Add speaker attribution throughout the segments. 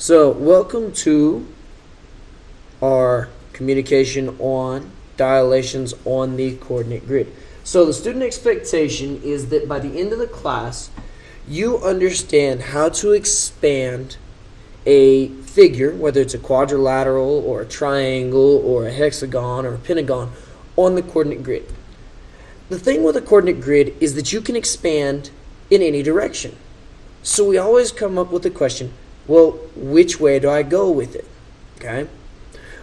Speaker 1: So, welcome to our communication on dilations on the coordinate grid. So, the student expectation is that by the end of the class, you understand how to expand a figure, whether it's a quadrilateral or a triangle or a hexagon or a pentagon, on the coordinate grid. The thing with a coordinate grid is that you can expand in any direction. So we always come up with the question, well, which way do I go with it? Okay?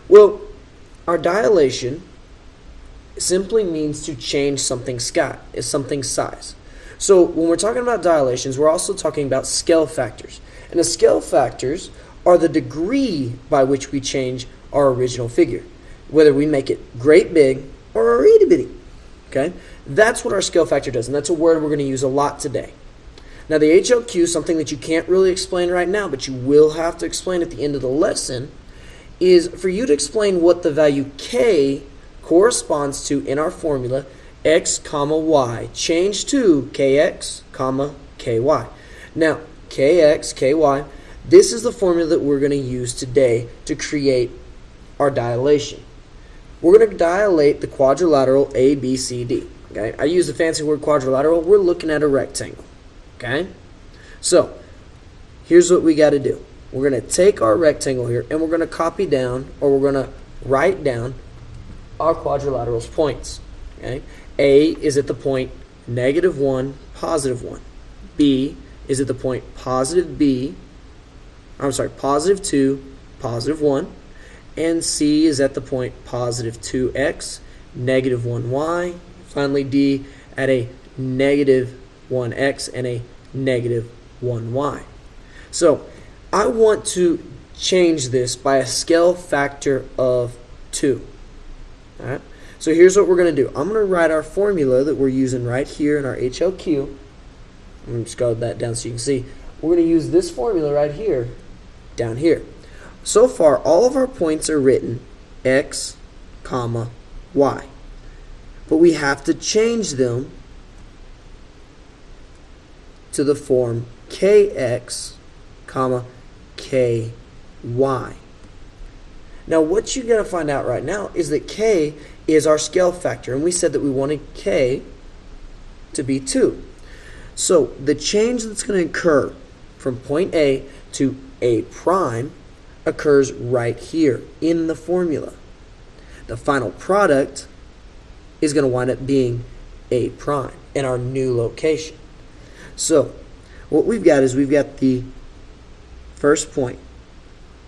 Speaker 1: Well, our dilation simply means to change something's size. So when we're talking about dilations, we're also talking about scale factors. And the scale factors are the degree by which we change our original figure, whether we make it great big or itty bitty. Okay? That's what our scale factor does, and that's a word we're going to use a lot today. Now, the HLQ, something that you can't really explain right now, but you will have to explain at the end of the lesson, is for you to explain what the value k corresponds to in our formula, x comma y, changed to kx comma ky. Now, kx, ky, this is the formula that we're going to use today to create our dilation. We're going to dilate the quadrilateral ABCD. Okay? I use the fancy word quadrilateral. We're looking at a rectangle. Okay? So, here's what we got to do. We're going to take our rectangle here and we're going to copy down, or we're going to write down our quadrilateral's points. Okay? A is at the point -1, +1. B is at the point +2, +1. And C is at the point +2x, -1y. Finally, D at a -1x and a -1y. So I want to change this by a scale factor of 2. All right? So here's what we're going to do. I'm going to write our formula that we're using right here in our HLQ. I'm going to scroll that down so you can see. We're going to use this formula right here, down here. So far, all of our points are written x, comma, y. But we have to change them to the form kx, comma, ky. Now, what you got to find out right now is that k is our scale factor, and we said that we wanted k to be 2. So the change that's going to occur from point A to A prime occurs right here in the formula. The final product is going to wind up being A prime in our new location. So what we've got is we've got the first point.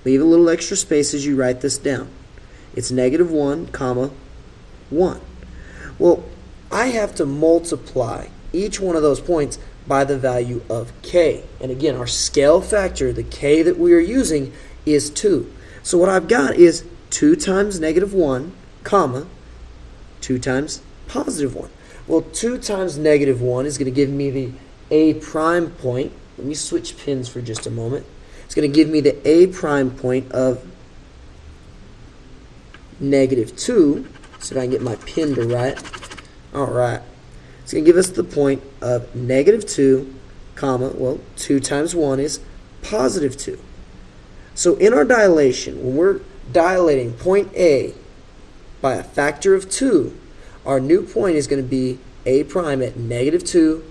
Speaker 1: Leave a little extra space as you write this down. It's -1, comma, 1. Well, I have to multiply each one of those points by the value of k. And again, our scale factor, the k that we are using, is 2. So what I've got is 2 times -1, comma, 2 times +1. Well, 2 times -1 is going to give me the A prime point. Let me switch pins for just a moment. It's going to give me the A prime point of -2. See if I can get my pin to write. All right. It's going to give us the point of -2, comma, well, 2 times 1 is +2. So in our dilation, when we're dilating point A by a factor of 2, our new point is going to be A prime at -2,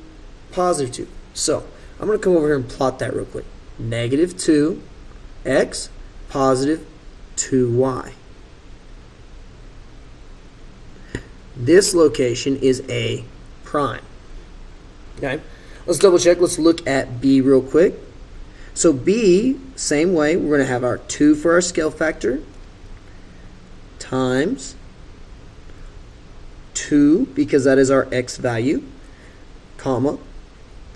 Speaker 1: +2. So I'm going to come over here and plot that real quick. -2x, +2y. This location is A prime. Okay, let's double check. Let's look at B real quick. So B, same way, we're going to have our 2 for our scale factor times 2, because that is our x value, comma,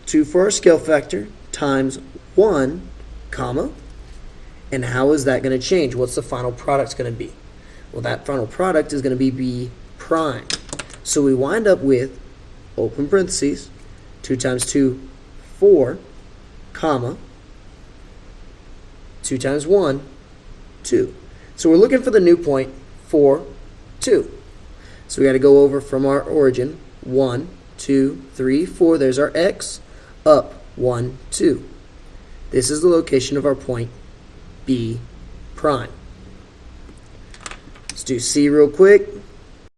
Speaker 1: 2 for our scale factor times 1, comma, and how is that going to change? What's the final product going to be? Well, that final product is going to be B prime. So we wind up with, open parentheses, 2 times 2, 4, comma, 2 times 1, 2. So we're looking for the new point, 4, 2. So we got to go over from our origin, 1, 2, 3, 4. There's our x, up, 1, 2. This is the location of our point B prime. Let's do C real quick.